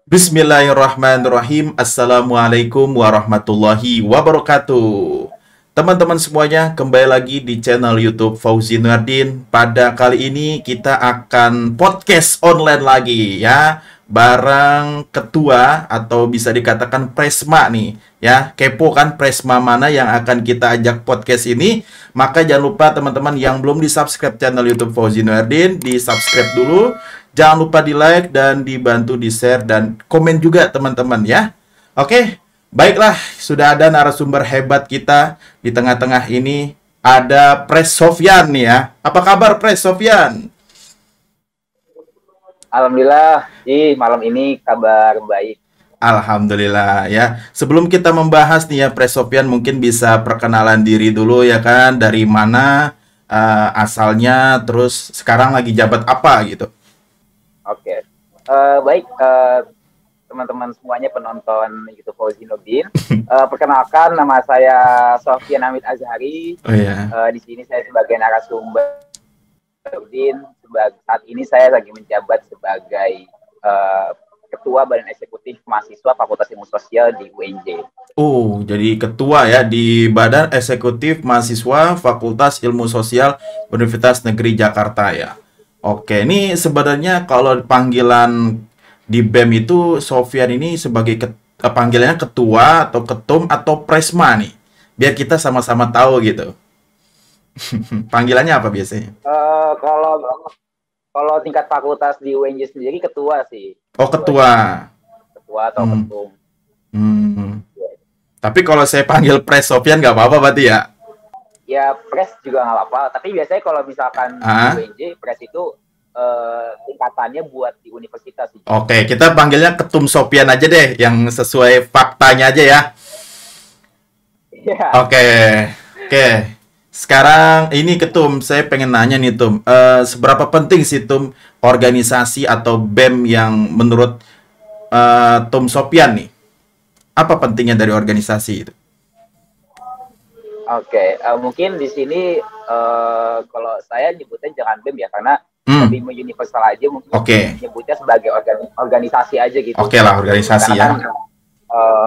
Bismillahirrahmanirrahim. Assalamualaikum warahmatullahi wabarakatuh. Teman-teman semuanya, kembali lagi di channel YouTube Fauzi Nurdin. Pada kali ini kita akan podcast online lagi ya, bareng ketua atau bisa dikatakan presma nih ya. Kepo kan presma mana yang akan kita ajak podcast ini? Maka jangan lupa teman-teman yang belum di-subscribe channel YouTube Fauzi Nurdin, di-subscribe dulu. Jangan lupa di like dan dibantu di share dan komen juga teman-teman ya. Oke, baiklah sudah ada narasumber hebat kita di tengah-tengah ini. Ada Pres Sofyan nih ya. Apa kabar Pres Sofyan? Alhamdulillah, malam ini kabar baik. Alhamdulillah ya. Sebelum kita membahas nih ya Pres Sofyan mungkin bisa perkenalan diri dulu ya kan. Dari mana asalnya, terus sekarang lagi jabat apa gitu. Oke, baik teman-teman semuanya penonton YouTube Fauzi Nurdin. Perkenalkan, nama saya Sofyan Hamid Azhari. Oh ya. Di sini saya sebagai narasumber Nurdin. Saat ini saya lagi menjabat sebagai Ketua Badan Eksekutif Mahasiswa Fakultas Ilmu Sosial di UNJ. Oh, jadi ketua ya di Badan Eksekutif Mahasiswa Fakultas Ilmu Sosial Universitas Negeri Jakarta ya. Oke, ini sebenarnya kalau panggilan di BEM itu Sofyan ini sebagai panggilannya ketua atau ketum atau presma nih. Biar kita sama-sama tahu gitu. Panggilannya apa biasanya? Kalau kalau tingkat fakultas di UNJ sendiri ketua sih. Oh, ketua. Ketua atau ketum. Tapi kalau saya panggil Pres Sofyan nggak apa-apa berarti ya? Ya, pres juga nggak apa-apa. Tapi biasanya kalau misalkan di UNJ, pres itu tingkatannya buat di universitas. Oke, kita panggilnya Ketum Sofyan aja deh, yang sesuai faktanya aja ya. Yeah. Oke. Sekarang ini Ketum, saya pengen nanya nih Tum, seberapa penting sih Tum organisasi atau BEM yang menurut Tum Sofyan nih? Apa pentingnya dari organisasi itu? Oke, mungkin di sini kalau saya nyebutnya jangan BEM ya, karena lebih universal aja, mungkin nyebutnya sebagai organisasi aja gitu. Oke lah, organisasi karena ya.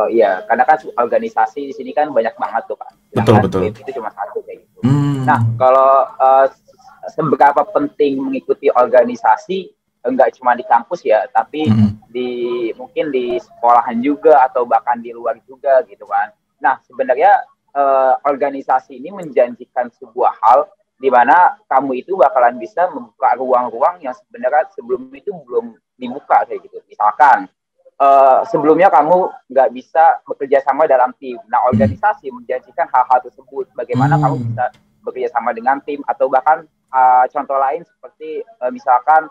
Iya, karena kan organisasi di sini kan banyak banget tuh kan. Betul. Itu cuma satu kayak gitu. Nah, kalau seberapa penting mengikuti organisasi, enggak cuma di kampus ya, tapi mungkin di sekolahan juga atau bahkan di luar juga gitu kan. Nah, sebenarnya organisasi ini menjanjikan sebuah hal di mana kamu itu bakalan bisa membuka ruang-ruang yang sebenarnya sebelum itu belum dibuka kayak gitu. Misalkan sebelumnya kamu nggak bisa bekerja sama dalam tim. Nah, organisasi menjanjikan hal-hal tersebut. Bagaimana kamu bisa bekerja sama dengan tim, atau bahkan contoh lain seperti misalkan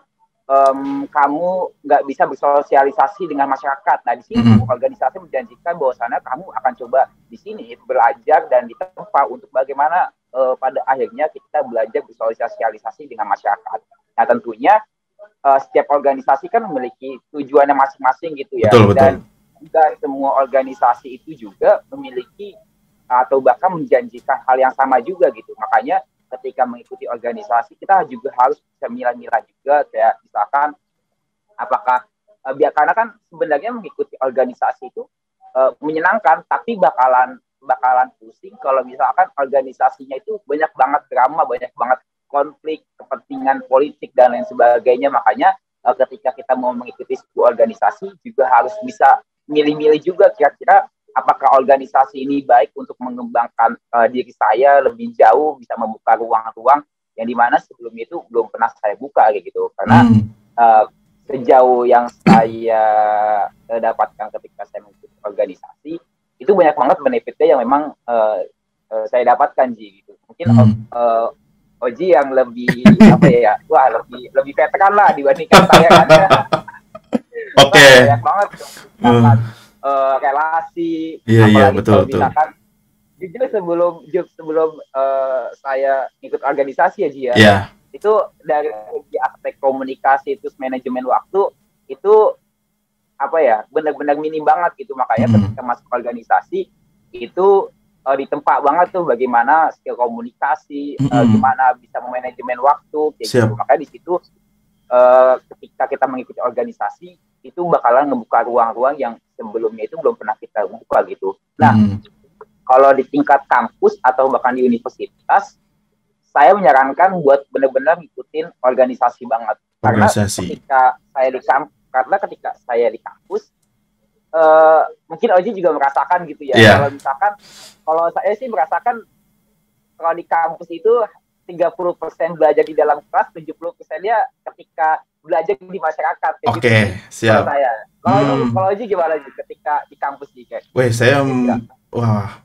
kamu nggak bisa bersosialisasi dengan masyarakat. Nah, di sini organisasi menjanjikan bahwasannya kamu akan coba di sini belajar dan ditempa untuk bagaimana pada akhirnya kita belajar bersosialisasi dengan masyarakat. Nah, tentunya setiap organisasi kan memiliki tujuannya masing-masing gitu ya. Betul. Dan semua organisasi itu juga memiliki atau bahkan menjanjikan hal yang sama juga gitu. Makanya ketika mengikuti organisasi, kita juga harus bisa milah-milah juga, kayak misalkan apakah karena kan sebenarnya mengikuti organisasi itu menyenangkan, tapi bakalan pusing kalau misalkan organisasinya itu banyak banget drama, banyak banget konflik, kepentingan politik dan lain sebagainya. Makanya ketika kita mau mengikuti sebuah organisasi juga harus bisa milih-milih juga kira-kira apakah organisasi ini baik untuk mengembangkan diri saya lebih jauh, bisa membuka ruang-ruang yang dimana sebelum itu belum pernah saya buka kayak gitu. Karena sejauh yang saya dapatkan ketika saya mengikuti organisasi, itu banyak banget benefitnya yang memang saya dapatkan gitu. Mungkin Oji yang lebih lebih veteran lah dibandingkan saya kan. Oke. Banyak banget relasi. Iya betul. Misalkan jujur sebelum saya ikut organisasi ya Ji ya. Yeah. Itu dari aspek komunikasi terus manajemen waktu itu benar-benar minim banget gitu. Makanya ketika masuk organisasi itu ditempa banget tuh bagaimana skill komunikasi, gimana bisa memanajemen waktu kayak gitu. Makanya di situ ketika kita mengikuti organisasi itu bakalan ngebuka ruang-ruang yang sebelumnya itu belum pernah kita buka gitu. Nah, kalau di tingkat kampus atau bahkan di universitas, saya menyarankan buat benar-benar ngikutin organisasi banget. Karena ketika saya di kampus, mungkin Oji juga merasakan gitu ya. Yeah. Kalau misalkan, kalau saya sih merasakan kalau di kampus itu 30% belajar di dalam kelas, 70%-nya ketika belajar di masyarakat. Oke, siap. Kalau Oji gimana sih ketika di kampus sih? Wah,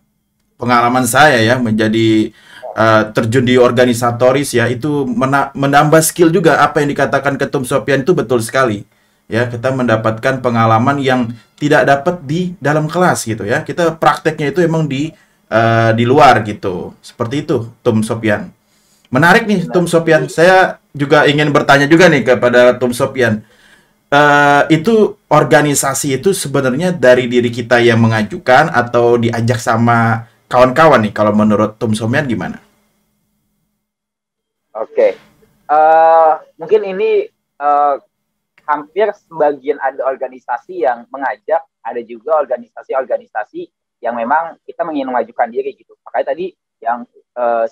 pengalaman saya ya menjadi terjun di organisatoris ya, itu menambah skill juga. Apa yang dikatakan Ketum Sopyan itu betul sekali. Ya, kita mendapatkan pengalaman yang tidak dapat di dalam kelas gitu ya. Kita prakteknya itu emang di luar gitu. Seperti itu, Tum Sopyan. Menarik nih, Tum Sopyan. Saya juga ingin bertanya juga nih kepada Tum Sopyan. Itu organisasi itu sebenarnya dari diri kita yang mengajukan atau diajak sama kawan-kawan nih? Kalau menurut Tum Sopyan gimana? Oke. Mungkin ini hampir sebagian ada organisasi yang mengajak, ada juga organisasi-organisasi yang memang kita ingin mengajukan diri gitu. Makanya tadi yang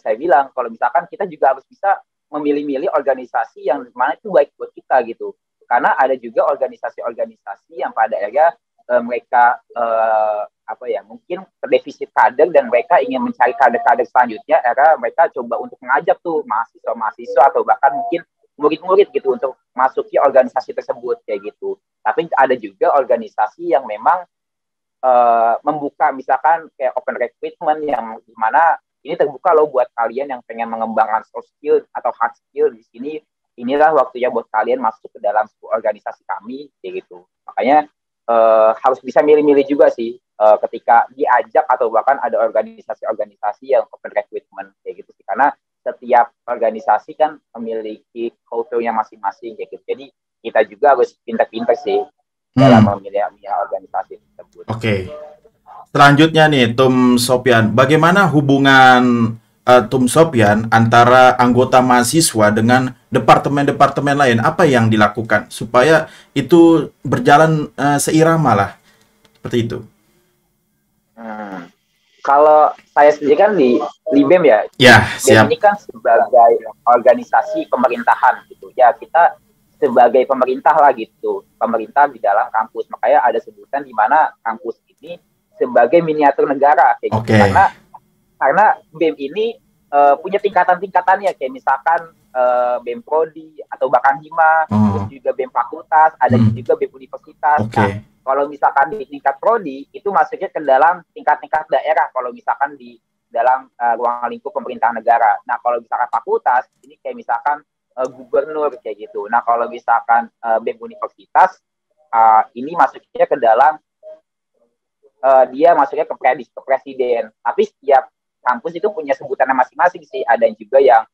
saya bilang, kalau misalkan kita juga harus bisa memilih-milih organisasi yang mana itu baik buat kita gitu. Karena ada juga organisasi-organisasi yang pada akhirnya mereka mungkin terdefisit kader dan mereka ingin mencari kader-kader selanjutnya, mereka coba untuk mengajak tuh mahasiswa-mahasiswa atau bahkan mungkin murid-murid gitu untuk masuki organisasi tersebut kayak gitu. Tapi ada juga organisasi yang memang membuka misalkan kayak open recruitment yang dimana ini terbuka loh buat kalian yang pengen mengembangkan soft skill atau hard skill di sini. Inilah waktunya buat kalian masuk ke dalam organisasi kami kayak gitu. Makanya harus bisa milih-milih juga sih ketika diajak atau bahkan ada organisasi-organisasi yang open recruitment kayak gitu sih. Karena setiap organisasi kan memiliki culture-nya masing-masing kayak gitu. Jadi kita juga harus pintar-pintar sih dalam memilih organisasi tersebut. Oke. Selanjutnya nih, Tum Sopyan, bagaimana hubungan Tum Sopyan antara anggota mahasiswa dengan departemen-departemen lain? Apa yang dilakukan supaya itu berjalan seirama lah, seperti itu? Kalau saya sendiri kan di BEM ya. Ya, siap. BEM ini kan sebagai organisasi pemerintahan gitu. Ya, kita sebagai pemerintah lah gitu. Pemerintah di dalam kampus. Makanya ada sebutan di mana kampus ini sebagai miniatur negara kayak gitu. Karena BEM ini punya tingkatan-tingkatannya kayak misalkan BEM Prodi atau bahkan Hima, terus juga BEM fakultas, ada juga BEM universitas. Nah, kalau misalkan di tingkat prodi itu masuknya ke dalam tingkat-tingkat daerah kalau misalkan di dalam ruang lingkup pemerintahan negara. Nah, kalau misalkan fakultas ini kayak misalkan gubernur kayak gitu. Nah, kalau misalkan BEM universitas ini masuknya ke dalam dia masuknya ke presiden. Tapi setiap kampus itu punya sebutannya masing-masing sih. Ada juga yang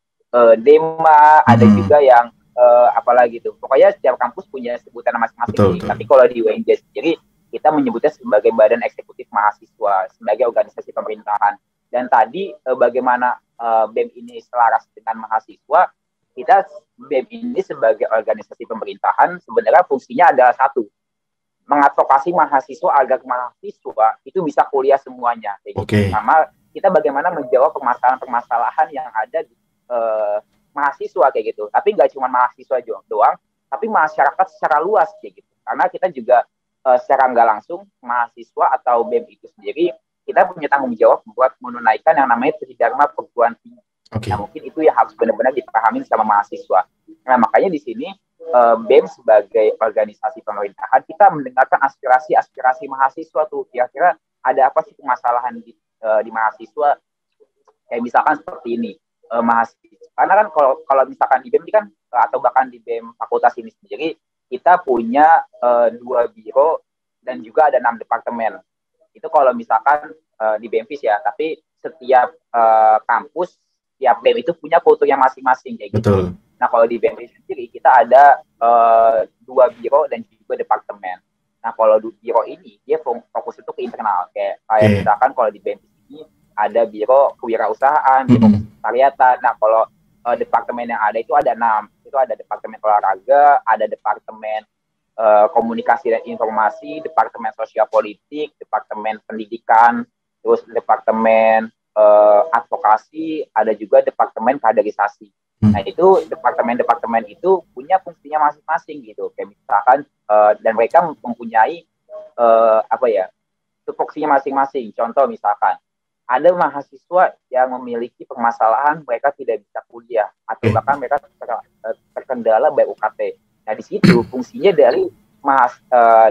Dema, ada juga yang apalagi tuh. Pokoknya setiap kampus punya sebutan masing-masing sih. Tapi kalau di UNJ sendiri kita menyebutnya sebagai Badan Eksekutif Mahasiswa, sebagai organisasi pemerintahan. Dan tadi bagaimana BEM ini selaras dengan mahasiswa, kita BEM ini sebagai organisasi pemerintahan sebenarnya fungsinya adalah satu, mengadvokasi mahasiswa agar mahasiswa itu bisa kuliah semuanya. Sama kita bagaimana menjawab permasalahan-permasalahan yang ada di mahasiswa kayak gitu. Tapi nggak cuma mahasiswa doang, tapi masyarakat secara luas kayak gitu. Karena kita juga secara nggak langsung mahasiswa atau BEM itu sendiri kita punya tanggung jawab buat menunaikan yang namanya tridharma perguruan tinggi. Nah, mungkin itu yang harus benar-benar dipahami sama mahasiswa. Nah, makanya di sini BEM sebagai organisasi pemerintahan kita mendengarkan aspirasi mahasiswa tuh. Kira-kira ada apa sih permasalahan di mahasiswa? Kayak misalkan seperti ini. Mahasiswa. Karena kan kalau misalkan di BEM ini kan atau bahkan di BEM fakultas ini sendiri kita punya 2 biro dan juga ada 6 departemen. Itu kalau misalkan di BEMFIS ya, tapi setiap kampus, setiap BEM itu punya kulturnya masing-masing kayak gitu. Betul. Nah, kalau di BEMFIS sendiri kita ada 2 biro dan juga departemen. Nah, kalau biro ini dia fokus itu ke internal kayak misalkan kalau di BEMFIS ini ada biro kewirausahaan, biro sekretariatan. Nah, kalau departemen yang ada itu ada 6. Itu ada departemen olahraga, ada departemen komunikasi dan informasi, Departemen Sosial Politik, Departemen Pendidikan, terus Departemen Advokasi, ada juga Departemen Kaderisasi. Nah itu departemen-departemen itu punya fungsinya masing-masing gitu. Kayak misalkan dan mereka mempunyai apa ya, tupoksinya masing-masing. Contoh misalkan ada mahasiswa yang memiliki permasalahan mereka tidak bisa kuliah atau bahkan mereka terkendala baik UKT. Nah di situ fungsinya dari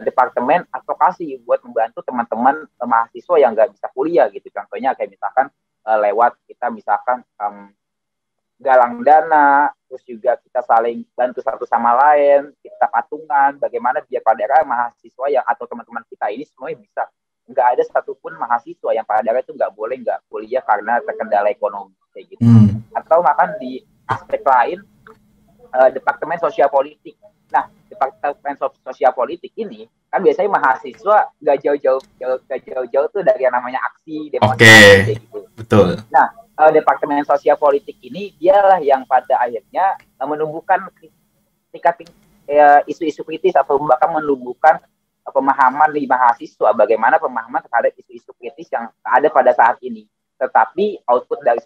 departemen advokasi buat membantu teman-teman mahasiswa yang nggak bisa kuliah gitu. Contohnya kayak misalkan lewat kita misalkan galang dana, terus juga kita saling bantu satu sama lain, kita patungan, bagaimana biar pada daerah mahasiswa yang atau teman-teman kita ini semuanya bisa, nggak ada satupun mahasiswa yang pada daerah itu nggak boleh nggak kuliah karena terkendala ekonomi kayak gitu. Atau bahkan di aspek lain Departemen Sosial Politik. Nah, Departemen Sosial Politik ini kan biasanya mahasiswa nggak jauh-jauh tuh dari yang namanya aksi demonstrasi kayak gitu. Betul. Nah, Departemen Sosial Politik ini dialah yang pada akhirnya menumbuhkan tingkat isu-isu kritis atau bahkan menumbuhkan pemahaman di mahasiswa bagaimana pemahaman terhadap isu-isu kritis yang ada pada saat ini. Tetapi output dari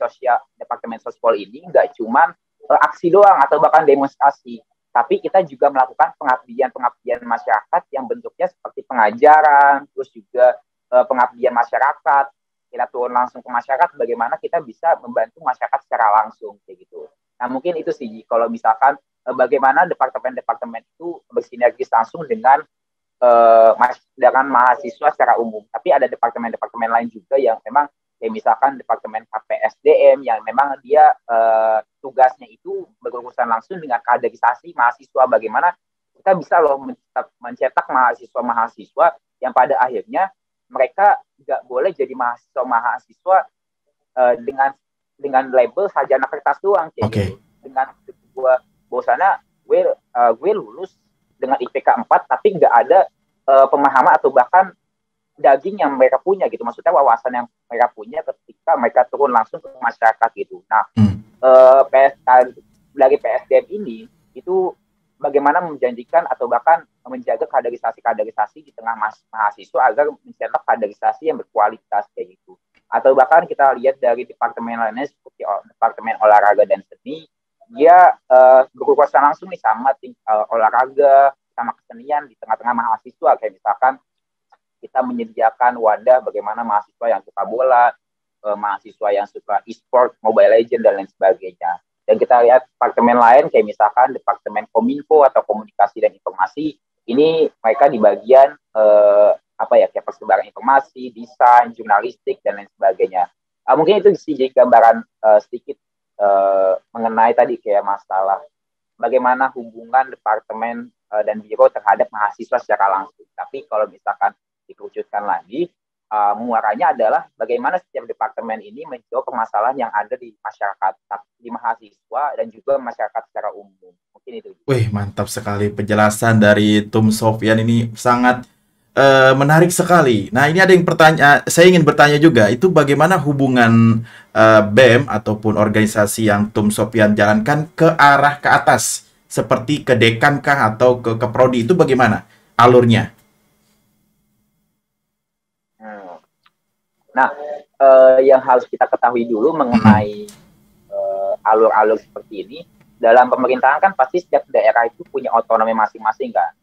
Departemen Sosial ini nggak cuma aksi doang atau bahkan demonstrasi, tapi kita juga melakukan pengabdian masyarakat yang bentuknya seperti pengajaran, terus juga pengabdian masyarakat. Kita turun langsung ke masyarakat, bagaimana kita bisa membantu masyarakat secara langsung kayak gitu. Nah mungkin itu sih kalau misalkan bagaimana departemen-departemen itu bersinergis langsung dengan mahasiswa secara umum. Tapi ada departemen-departemen lain juga yang memang kayak misalkan Departemen KPSDM yang memang dia tugasnya itu berurusan langsung dengan kaderisasi mahasiswa. Bagaimana kita bisa loh mencetak mahasiswa-mahasiswa yang pada akhirnya mereka nggak boleh jadi mahasiswa dengan label sarjana kertas doang kayak gitu. Dengan bahwasannya gue lulus dengan IPK 4 tapi nggak ada pemahaman atau bahkan daging yang mereka punya gitu, maksudnya wawasan yang mereka punya ketika mereka turun langsung ke masyarakat gitu. Nah dari PSDM ini itu bagaimana menjanjikan atau bahkan menjaga kaderisasi di tengah mahasiswa agar mencetak kaderisasi yang berkualitas kayak gitu. Atau bahkan kita lihat dari departemen lainnya seperti Departemen Olahraga dan Seni, dia berurusan langsung nih sama olahraga sama kesenian di tengah-tengah mahasiswa. Kayak misalkan kita menyediakan wadah bagaimana mahasiswa yang suka bola, mahasiswa yang suka e-sport, Mobile Legends dan lain sebagainya. Dan kita lihat departemen lain kayak misalkan Departemen Kominfo atau Komunikasi dan Informasi, ini mereka di bagian kayak persebaran informasi, desain, jurnalistik dan lain sebagainya. Mungkin itu sih jadi gambaran sedikit mengenai tadi kayak masalah bagaimana hubungan departemen dan biro terhadap mahasiswa secara langsung. Tapi kalau misalkan dikerucutkan lagi, muaranya adalah bagaimana setiap departemen ini menjawab permasalahan yang ada di masyarakat, di mahasiswa dan juga masyarakat secara umum. Mungkin itu. Wih, mantap sekali penjelasan dari Tum Sofyan ini, sangat menarik sekali. Nah, ini ada yang saya ingin bertanya juga, itu bagaimana hubungan BEM ataupun organisasi yang Tum Sofyan jalankan ke arah ke atas, seperti ke dekan kah atau ke prodi, itu bagaimana alurnya? Nah, yang harus kita ketahui dulu mengenai alur-alur seperti ini, dalam pemerintahan kan pasti setiap daerah itu punya otonomi masing-masing kan.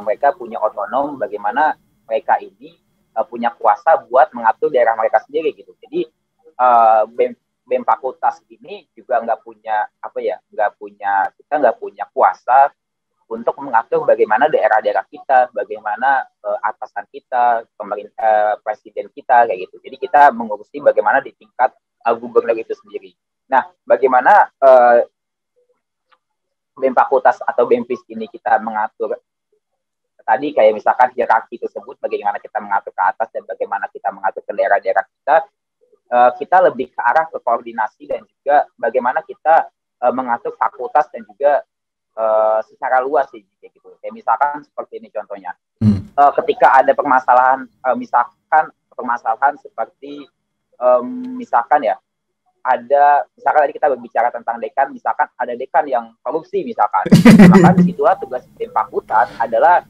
Mereka punya otonom bagaimana mereka ini punya kuasa buat mengatur daerah mereka sendiri gitu. Jadi BEM fakultas ini juga kita nggak punya kuasa untuk mengatur bagaimana daerah-daerah kita, bagaimana atasan kita, presiden kita kayak gitu. Jadi kita mengurusi bagaimana di tingkat gubernur itu sendiri. Nah, bagaimana BEM fakultas atau BEMFIS ini kita mengatur tadi kayak misalkan hierarki tersebut, bagaimana kita mengatur ke atas dan bagaimana kita mengatur ke daerah-daerah kita lebih ke arah ke koordinasi dan juga bagaimana kita mengatur fakultas dan juga secara luas sih kayak gitu. Kayak misalkan seperti ini contohnya. Ketika ada permasalahan misalkan seperti misalkan ya ada, misalkan tadi kita berbicara tentang dekan, misalkan ada dekan yang korupsi misalkan, maka disitulah tugas BEM Fakultas adalah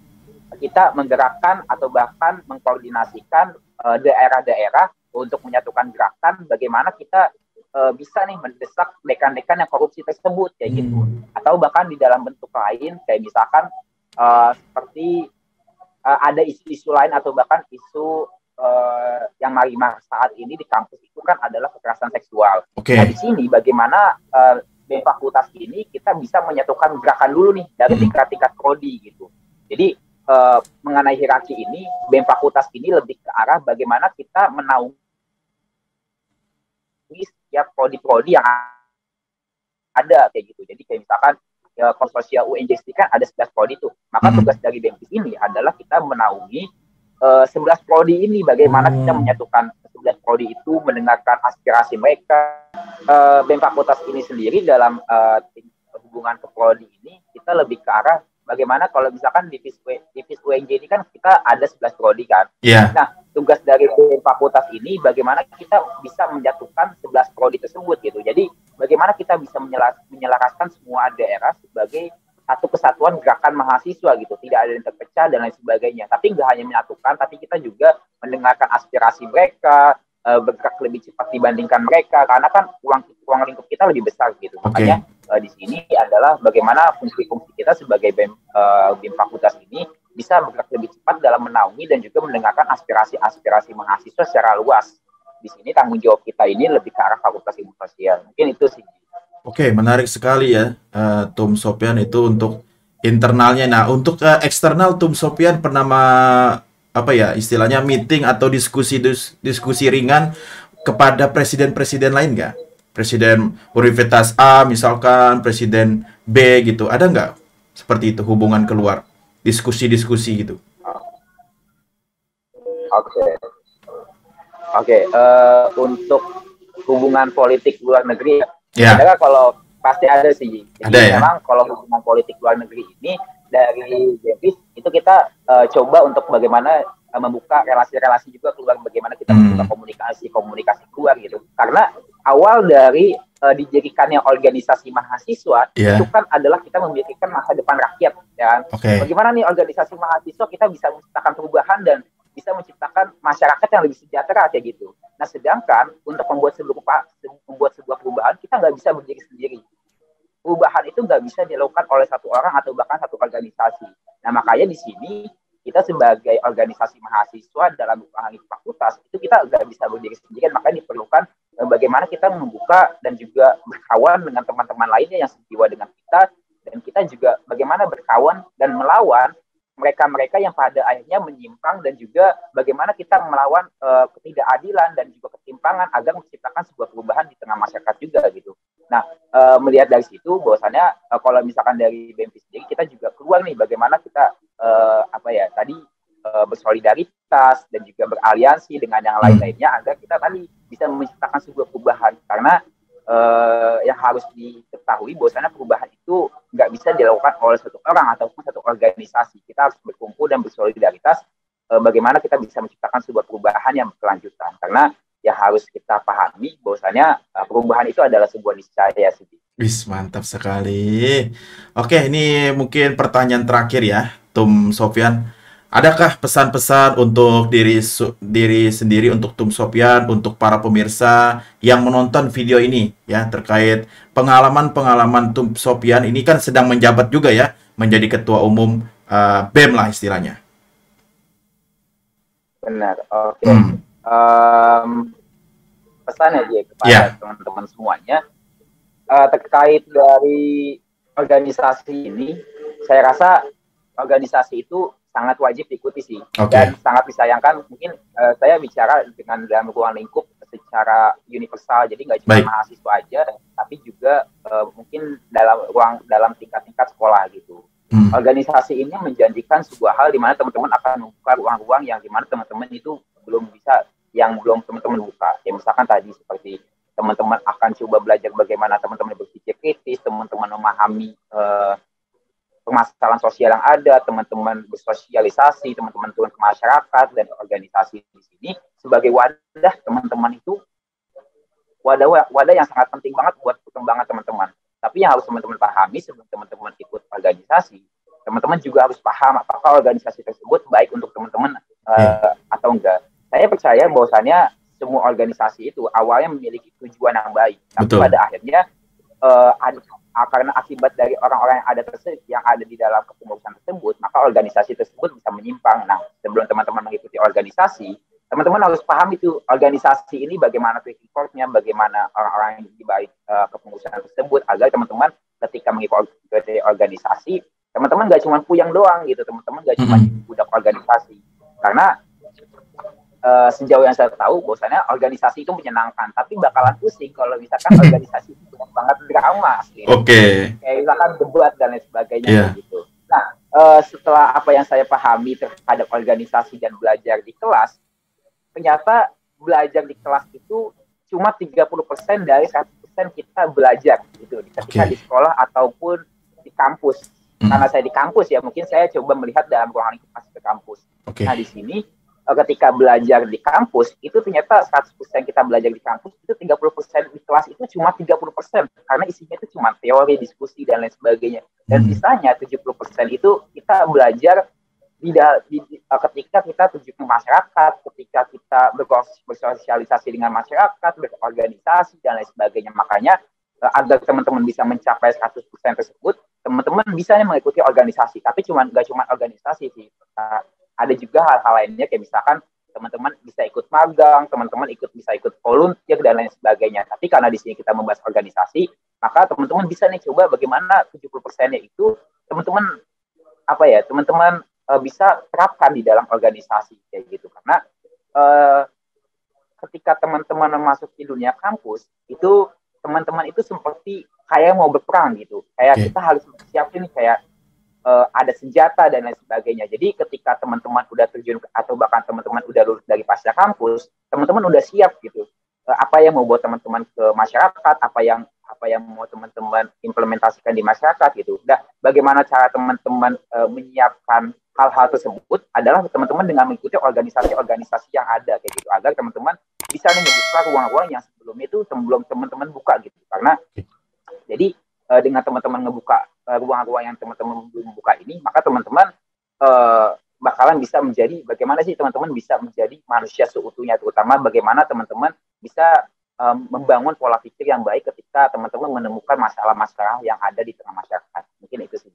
kita menggerakkan atau bahkan mengkoordinasikan daerah-daerah untuk menyatukan gerakan bagaimana kita bisa nih mendesak dekan-dekan yang korupsi tersebut kayak gitu, atau bahkan di dalam bentuk lain kayak misalkan seperti ada isu-isu lain atau bahkan isu yang marimar saat ini di kampus itu kan adalah kekerasan seksual. Nah di sini bagaimana BEM Fakultas ini kita bisa menyatukan gerakan dulu nih dari tingkat-tingkat prodi gitu. Jadi mengenai hierarki ini, BEM Fakultas ini lebih ke arah bagaimana kita menaungi setiap prodi-prodi yang ada kayak gitu. Jadi kayak misalkan konsorsia UNJ kan ada 11 prodi tuh. Maka tugas dari BEMFIS ini adalah kita menaungi 11 prodi ini, bagaimana kita menyatukan 11 prodi itu, mendengarkan aspirasi mereka. BEM Fakultas ini sendiri dalam hubungan ke prodi ini kita lebih ke arah bagaimana kalau misalkan divisi UNJ ini kan kita ada 11 prodi kan. Nah, tugas dari BEM Fakultas ini bagaimana kita bisa menyatukan 11 prodi tersebut gitu. Jadi bagaimana kita bisa menyelaraskan semua daerah sebagai satu kesatuan gerakan mahasiswa gitu, tidak ada yang terpecah dan lain sebagainya. Tapi nggak hanya menyatukan, tapi kita juga mendengarkan aspirasi mereka, bergerak lebih cepat dibandingkan mereka, karena kan ruang lingkup kita lebih besar gitu. Makanya di sini adalah bagaimana fungsi-fungsi kita sebagai BEM Fakultas ini bisa bergerak lebih cepat dalam menaungi dan juga mendengarkan aspirasi mahasiswa secara luas. Di sini tanggung jawab kita ini lebih ke arah Fakultas Ilmu Sosial. Mungkin itu sih. Oke, menarik sekali ya, Tum Sopyan itu untuk internalnya. Nah, untuk eksternal Tum Sopyan pernah apa ya istilahnya meeting atau diskusi ringan kepada presiden-presiden lain nggak? Presiden Universitas A misalkan, presiden B gitu, ada nggak seperti itu hubungan keluar, diskusi-diskusi gitu? Oke, untuk hubungan politik luar negeri ya. Kalau pasti ada sih. Jadi memang kalau hubungan politik luar negeri ini dari BEMFIS itu kita coba untuk bagaimana membuka relasi-relasi juga keluar, bagaimana kita membuka komunikasi keluar gitu. Karena awal dari didirikannya organisasi mahasiswa itu kan adalah kita memikirkan masa depan rakyat ya. Bagaimana nih organisasi mahasiswa kita bisa menciptakan perubahan dan bisa menciptakan masyarakat yang lebih sejahtera kayak gitu. Nah, sedangkan untuk membuat sebuah perubahan kita nggak bisa berdiri sendiri. Perubahan itu nggak bisa dilakukan oleh satu orang atau bahkan satu organisasi. Nah, makanya di sini kita sebagai organisasi mahasiswa dalam hal fakultas itu kita nggak bisa berdiri sendiri. Makanya diperlukan bagaimana kita membuka dan juga berkawan dengan teman-teman lainnya yang sejiwa dengan kita, dan kita juga bagaimana berkawan dan melawan mereka-mereka yang pada akhirnya menyimpang, dan juga bagaimana kita melawan ketidakadilan dan juga ketimpangan agar menciptakan sebuah perubahan di tengah masyarakat juga gitu. Nah, melihat dari situ bahwasannya kalau misalkan dari BEMFIS sendiri kita juga keluar nih bagaimana kita bersolidaritas dan juga beraliansi dengan yang lain-lainnya agar kita tadi bisa menciptakan sebuah perubahan. Karena yang harus diketahui bahwasanya perubahan itu nggak bisa dilakukan oleh satu orang ataupun satu organisasi. Kita harus berkumpul dan bersolidaritas bagaimana kita bisa menciptakan sebuah perubahan yang berkelanjutan. Karena ya harus kita pahami bahwasanya perubahan itu adalah sebuah niscaya sih. Wis, mantap sekali. Oke, ini mungkin pertanyaan terakhir ya, Tum Sopyan. Adakah pesan-pesan untuk diri sendiri, untuk Tum Sopyan, untuk para pemirsa yang menonton video ini ya, terkait pengalaman-pengalaman Tum Sopyan ini kan sedang menjabat juga ya, menjadi ketua umum BEM lah istilahnya. Benar, oke. Pesannya dia kepada teman-teman semuanya terkait dari organisasi ini, saya rasa organisasi itu sangat wajib diikuti sih, dan sangat disayangkan mungkin saya bicara dengan dalam ruang lingkup secara universal, jadi nggak cuma mahasiswa aja, tapi juga mungkin dalam tingkat-tingkat sekolah gitu. Organisasi ini menjanjikan sebuah hal di mana teman-teman akan membuka ruang-ruang yang di mana teman-teman itu belum bisa, yang belum teman-teman buka. Ya misalkan tadi seperti teman-teman akan coba belajar bagaimana teman-teman berpikir kritis, teman-teman memahami permasalahan sosial yang ada, teman-teman bersosialisasi, teman-teman turun ke masyarakat, dan organisasi di sini sebagai wadah teman-teman itu wadah yang sangat penting banget buat perkembangan teman-teman. Tapi yang harus teman-teman pahami sebelum teman-teman ikut organisasi, teman-teman juga harus paham apakah organisasi tersebut baik untuk teman-teman atau enggak. Saya percaya bahwasannya semua organisasi itu awalnya memiliki tujuan yang baik, tapi pada akhirnya karena akibat dari orang-orang yang ada di dalam kepengurusan tersebut, maka organisasi tersebut bisa menyimpang. Nah, sebelum teman-teman mengikuti organisasi, teman-teman harus paham itu organisasi ini bagaimana track recordnya, bagaimana orang-orang yang di balik kepengurusan tersebut, agar teman-teman ketika mengikuti organisasi, teman-teman nggak cuma puyang doang gitu, teman-teman nggak cuma budak organisasi. Karena sejauh yang saya tahu, bahwasanya organisasi itu menyenangkan, tapi bakalan pusing kalau misalkan organisasi itu banyak banget drama. Gitu. Kayak misalkan debat dan lain sebagainya gitu. Nah, setelah apa yang saya pahami terhadap organisasi dan belajar di kelas, ternyata belajar di kelas itu cuma 30% dari 100% kita belajar gitu ketika di sekolah ataupun di kampus. Karena saya di kampus ya, mungkin saya coba melihat dalam ruangan lingkup ke kampus. Nah, di sini ketika belajar di kampus itu ternyata 100% kita belajar di kampus, itu 30% di kelas itu cuma 30%, karena isinya itu cuma teori, diskusi dan lain sebagainya. Dan sisanya 70% itu kita belajar ketika kita terjun ke masyarakat, ketika kita bersosialisasi dengan masyarakat, berorganisasi dan lain sebagainya. Makanya agar teman-teman bisa mencapai 100% tersebut, teman-teman bisa mengikuti organisasi. Tapi nggak cuma organisasi sih. Ada juga hal-hal lainnya, kayak misalkan teman-teman bisa ikut magang, teman-teman bisa ikut volunteer dan lain sebagainya. Tapi karena di sini kita membahas organisasi, maka teman-teman bisa nih coba bagaimana 70%-nya itu teman-teman bisa terapkan di dalam organisasi kayak gitu. Karena ketika teman-teman masuk di dunia kampus, itu teman-teman itu seperti kayak mau berperang gitu. Kayak kita harus siapin kayak ada senjata dan lain sebagainya. Jadi ketika teman-teman udah terjun atau bahkan teman-teman udah lulus dari pasca kampus, teman-teman udah siap gitu. Apa yang mau buat teman-teman ke masyarakat, apa yang mau teman-teman implementasikan di masyarakat gitu. Nah, bagaimana cara teman-teman menyiapkan hal-hal tersebut adalah teman-teman dengan mengikuti organisasi-organisasi yang ada kayak gitu, agar teman-teman bisa membuka ruang-ruang yang sebelum teman-teman buka gitu. Karena jadi dengan teman-teman ngebuka ruang-ruang yang teman-teman belum buka ini, maka teman-teman bakalan bisa menjadi, bagaimana sih teman-teman bisa menjadi manusia seutuhnya, terutama bagaimana teman-teman bisa membangun pola pikir yang baik ketika teman-teman menemukan masalah-masalah yang ada di tengah masyarakat. Mungkin itu sih.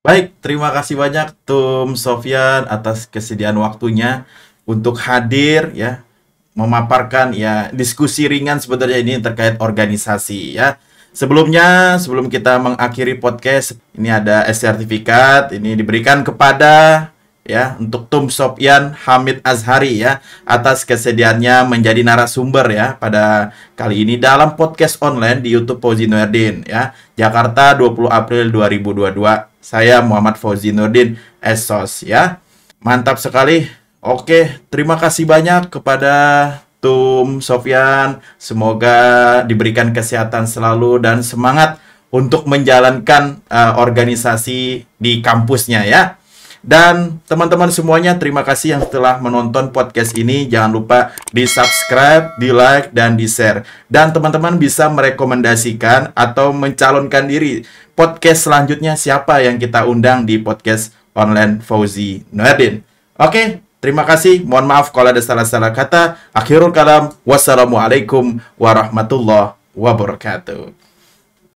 Baik, terima kasih banyak Tum Sofyan atas kesediaan waktunya untuk hadir ya, memaparkan ya diskusi ringan sebenarnya ini terkait organisasi ya. Sebelum kita mengakhiri podcast, ini ada sertifikat, ini diberikan kepada ya untuk Tum Sofyan Hamid Azhari ya, atas kesediaannya menjadi narasumber ya pada kali ini dalam podcast online di YouTube Fauzi Nurdin ya. Jakarta 20 April 2022. Saya Muhammad Fauzi Nurdin Esos ya. Mantap sekali. Oke, terima kasih banyak kepada Tum Sofyan, semoga diberikan kesehatan selalu dan semangat untuk menjalankan organisasi di kampusnya ya. Dan teman-teman semuanya, terima kasih yang telah menonton podcast ini. Jangan lupa di subscribe, di like, dan di share. Dan teman-teman bisa merekomendasikan atau mencalonkan diri podcast selanjutnya siapa yang kita undang di podcast online Fauzi Nurdin. Oke. Terima kasih, mohon maaf kalau ada salah-salah kata. Akhirul kalam, wassalamualaikum warahmatullahi wabarakatuh.